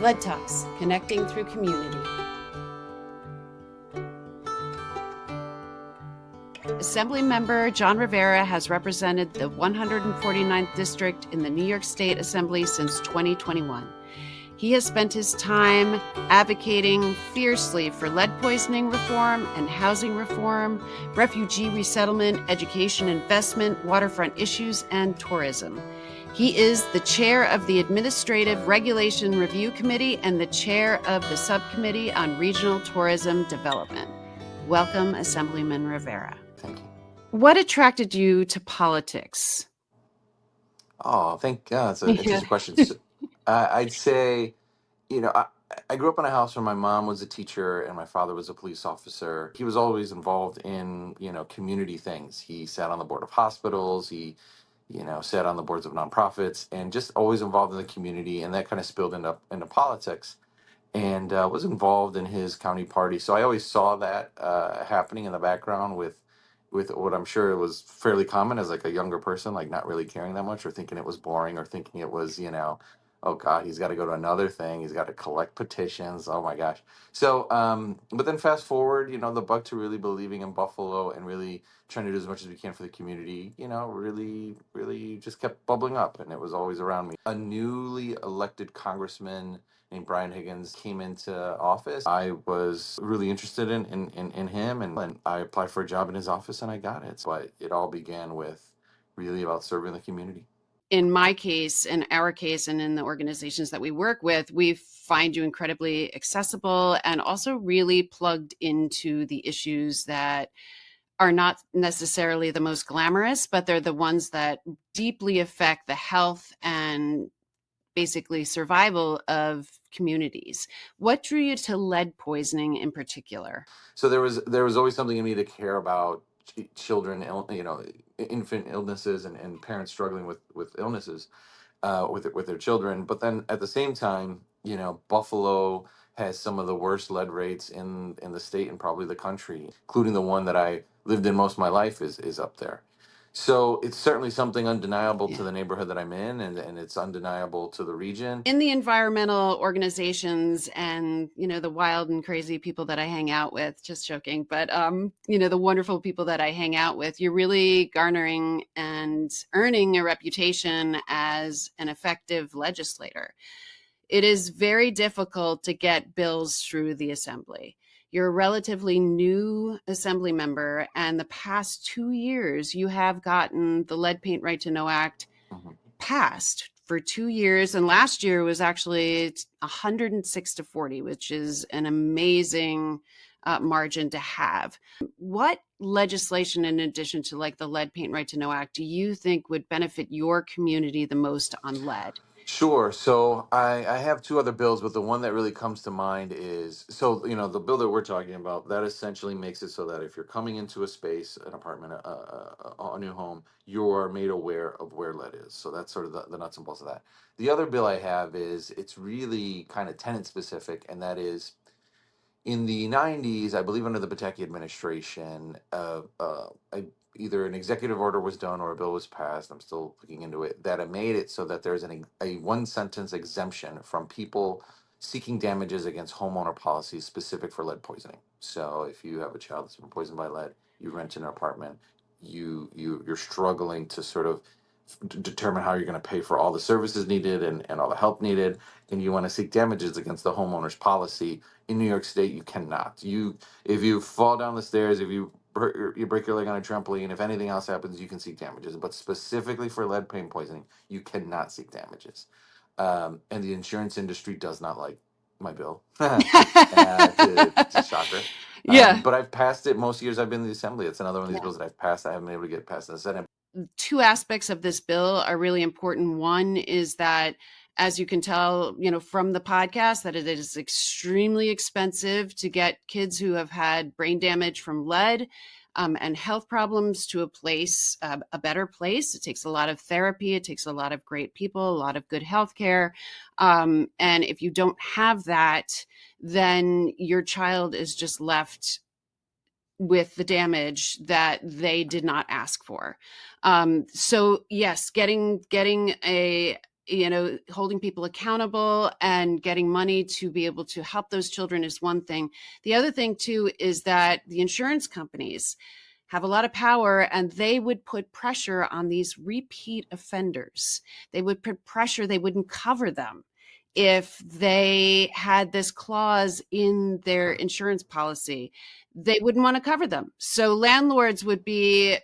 Lead Talks, connecting through community. Assemblymember John Rivera has represented the 149th District in the New York State Assembly since 2021. He has spent his time advocating fiercely for lead poisoning reform and housing reform, refugee resettlement, education investment, waterfront issues, and tourism. He is the chair of the Administrative Regulation Review Committee and the chair of the Subcommittee on Regional Tourism Development. Welcome, Assemblyman Rivera. Thank you. What attracted you to politics? Oh, thank God. That's an interesting question. So, I'd say, I grew up in a house where my mom was a teacher and my father was a police officer. He was always involved in, community things. He sat on the board of hospitals. He, sat on the boards of nonprofits and just always involved in the community. And that kind of spilled into politics and was involved in his county party. So I always saw that happening in the background with what I'm sure was fairly common as like a younger person, like not really caring that much or thinking it was boring or thinking it was, oh God, he's got to go to another thing. He's got to collect petitions. Oh my gosh. So, but then fast forward, the bug to really believing in Buffalo and really trying to do as much as we can for the community, really, really just kept bubbling up and it was always around me. A newly elected congressman named Brian Higgins came into office. I was really interested in him and I applied for a job in his office and I got it. So it all began with really about serving the community. In my case, in our case, and in the organizations that we work with, we find you incredibly accessible and also really plugged into the issues that are not necessarily the most glamorous, but they're the ones that deeply affect the health and basically survival of communities. What drew you to lead poisoning in particular? So there was always something in me to care about children, infant illnesses and parents struggling with illnesses with their children. But then at the same time, Buffalo has some of the worst lead rates in the state and probably the country, including the one that I lived in most of my life is up there. So it's certainly something undeniable to the neighborhood that I'm in, and it's undeniable to the region. In the environmental organizations and, the wild and crazy people that I hang out with, just joking, but, the wonderful people that I hang out with, you're really garnering and earning a reputation as an effective legislator. It is very difficult to get bills through the assembly. You're a relatively new assembly member, and the past 2 years, you have gotten the Lead Paint Right to Know Act passed for 2 years. And last year was actually 106-40, which is an amazing margin to have. What legislation, in addition to like the Lead Paint Right to Know Act, do you think would benefit your community the most on lead? Sure. So I have two other bills, but the one that really comes to mind is the bill that we're talking about that essentially makes it so that if you're coming into a space, an apartment, a new home, you are made aware of where lead is. So that's sort of the nuts and bolts of that. The other bill I have is it's really kind of tenant specific, and that is in the 90s, I believe under the Pataki administration, either an executive order was done or a bill was passed. I'm still looking into it. That it made it so that there's a one sentence exemption from people seeking damages against homeowner policies specific for lead poisoning. So if you have a child that's been poisoned by lead, you rent an apartment, you're struggling to sort of determine how you're going to pay for all the services needed and all the help needed, and you want to seek damages against the homeowner's policy. In New York State, you cannot. If you fall down the stairs, if you break your leg on a trampoline, if anything else happens, you can seek damages. But specifically for lead paint poisoning, you cannot seek damages. And the insurance industry does not like my bill. It's a shocker. Yeah. But I've passed it most years I've been in the assembly. It's another one of these bills that I've passed. I haven't been able to get past in the Senate. Two aspects of this bill are really important. One is that, as you can tell, from the podcast, that it is extremely expensive to get kids who have had brain damage from lead and health problems to a better place. It takes a lot of therapy. It takes a lot of great people, a lot of good healthcare. And if you don't have that, then your child is just left with the damage that they did not ask for. So yes, getting holding people accountable and getting money to be able to help those children is one thing. The other thing too is that the insurance companies have a lot of power, and they would put pressure on these repeat offenders. They would put pressure, they wouldn't cover them if they had this clause in their insurance policy. They wouldn't want to cover them. So landlords would be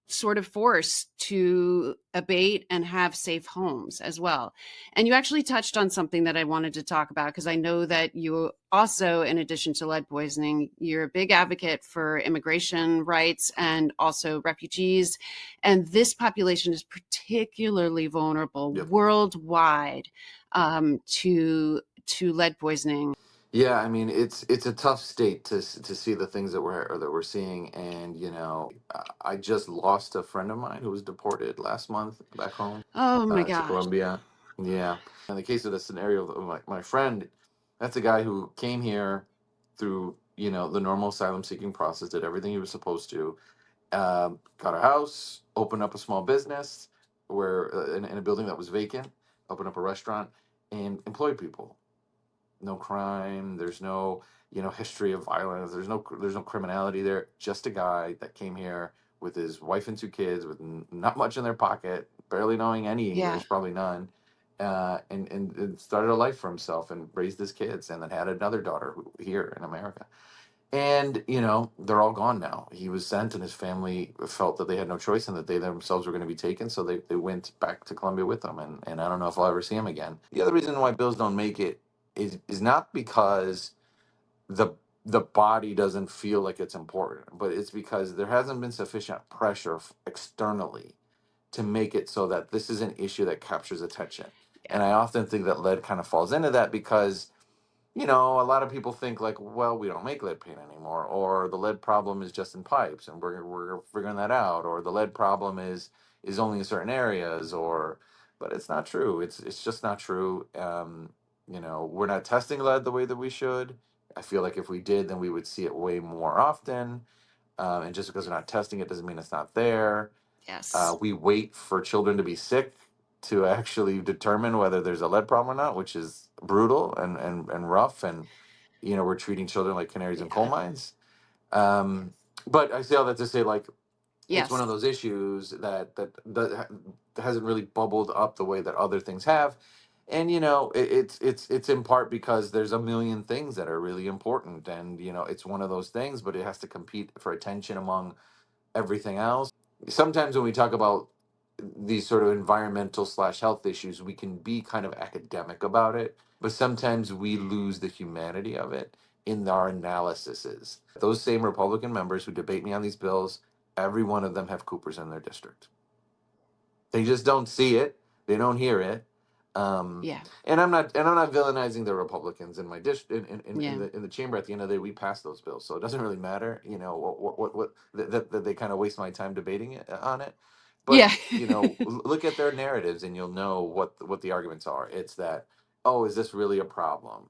sort of forced to abate and have safe homes as well. And you actually touched on something that I wanted to talk about, because I know that you also, in addition to lead poisoning, you're a big advocate for immigration rights and also refugees. And this population is particularly vulnerable Yep. worldwide to lead poisoning. Yeah, I mean it's a tough state to see the things that we're seeing, and I just lost a friend of mine who was deported last month back home Oh my to gosh. Colombia. Yeah, in the case of the scenario of my friend, that's a guy who came here through the normal asylum seeking process, did everything he was supposed to, got a house, opened up a small business where in a building that was vacant, opened up a restaurant, and employed people. No crime. There's no history of violence. There's no criminality there. Just a guy that came here with his wife and two kids, with not much in their pocket, barely knowing any Yeah. English, probably none, and started a life for himself and raised his kids, and then had another daughter here in America. And they're all gone now. He was sent, and his family felt that they had no choice and that they themselves were going to be taken, so they went back to Colombia with them. And I don't know if I'll ever see him again. The other reason why bills don't make it is not because the the body doesn't feel like it's important, but it's because there hasn't been sufficient pressure externally to make it so that this is an issue that captures attention. Yeah. And I often think that lead kind of falls into that, because a lot of people think like, well, we don't make lead paint anymore, or the lead problem is just in pipes, and we're figuring that out, or the lead problem is only in certain areas, but it's not true. It's just not true. We're not testing lead the way that we should. I feel like if we did, then we would see it way more often. And just because we're not testing it doesn't mean it's not there. Yes. We wait for children to be sick to actually determine whether there's a lead problem or not, which is brutal and rough. And, we're treating children like canaries in coal Yeah. mines. But I say all that to say, like, it's one Yes. of those issues that hasn't really bubbled up the way that other things have. And, it's in part because there's a million things that are really important. And, it's one of those things, but it has to compete for attention among everything else. Sometimes when we talk about these sort of environmental slash health issues, we can be kind of academic about it, but sometimes we lose the humanity of it in our analyses. Those same Republican members who debate me on these bills, every one of them have Coopers in their district. They just don't see it. They don't hear it. Um, Yeah. and I'm not villainizing the Republicans in my district Yeah. in the chamber. At the end of the day, we passed those bills, so it doesn't really matter. What that they kind of waste my time debating on it. But Yeah. look at their narratives, and you'll know what the arguments are. It's that, oh, is this really a problem?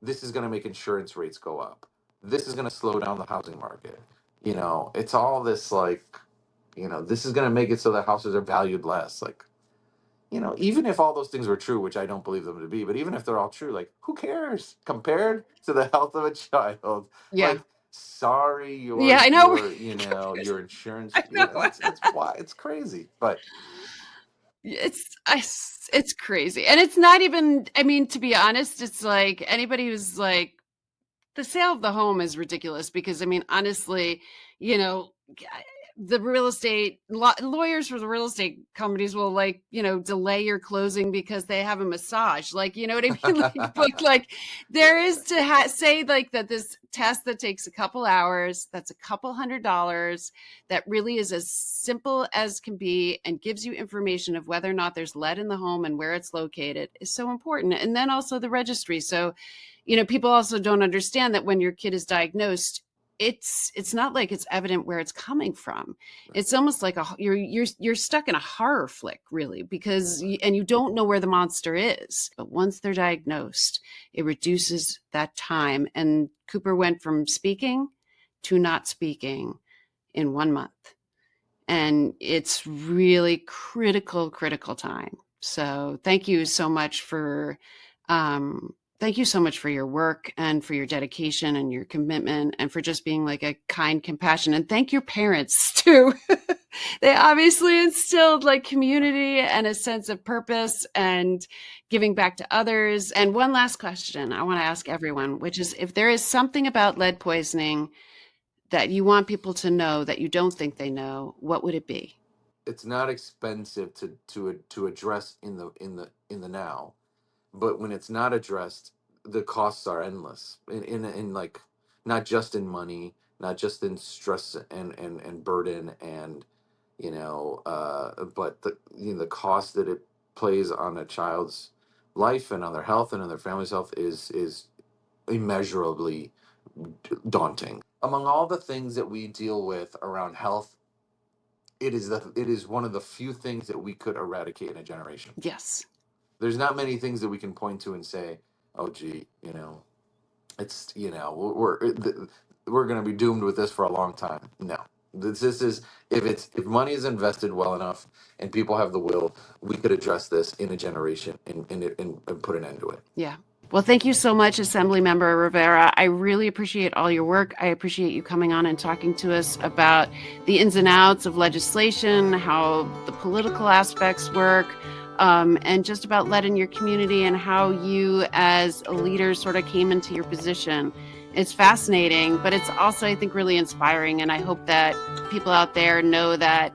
This is going to make insurance rates go up. This is going to slow down the housing market. It's all this like, this is going to make it so that houses are valued less. Like, even if all those things were true, which I don't believe them to be, but even if they're all true, like, who cares compared to the health of a child? Yeah. Like, sorry, Yeah, your I know. your your insurance, I know. it's why it's crazy. But It's crazy. And it's not even, I mean, to be honest, it's like anybody who's like, the sale of the home is ridiculous, because I mean, honestly, you know, the real estate lawyers for the real estate companies will, like, delay your closing because they have a massage, like, you know what I mean? Like, but like, there is to say like that this test that takes a couple hours, that's a couple $100, that really is as simple as can be and gives you information of whether or not there's lead in the home and where it's located, is so important. And then also the registry. So people also don't understand that when your kid is diagnosed, it's not like it's evident where it's coming from. It's almost like you're stuck in a horror flick, really, because and you don't know where the monster is. But once they're diagnosed, it reduces that time. And Cooper went from speaking to not speaking in 1 month, and it's really critical time. So um, thank you so much for your work and for your dedication and your commitment and for just being like a kind compassion. And thank your parents too. They obviously instilled like community and a sense of purpose and giving back to others. And one last question I want to ask everyone, which is if there is something about lead poisoning that you want people to know that you don't think they know, what would it be? It's not expensive to address in the now, but when it's not addressed, the costs are endless. In like, not just in money, not just in stress and burden and but the cost that it plays on a child's life and on their health and on their family's health is immeasurably daunting. Among all the things that we deal with around health, it is one of the few things that we could eradicate in a generation. Yes. There's not many things that we can point to and say, "Oh, gee, it's we're going to be doomed with this for a long time." No, this is if money is invested well enough and people have the will, we could address this in a generation and put an end to it. Yeah. Well, thank you so much, Assemblymember Rivera. I really appreciate all your work. I appreciate you coming on and talking to us about the ins and outs of legislation, how the political aspects work, and just about lead in your community and how you, as a leader, sort of came into your position. It's fascinating, but it's also, I think, really inspiring. And I hope that people out there know that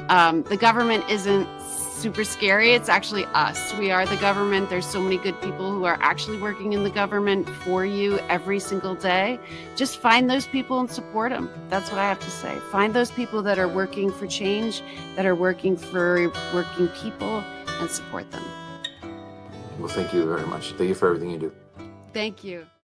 the government isn't super scary. It's actually us. We are the government. There's so many good people who are actually working in the government for you every single day. Just find those people and support them. That's what I have to say. Find those people that are working for change, that are working for working people, and support them. Well, thank you very much. Thank you for everything you do. Thank you.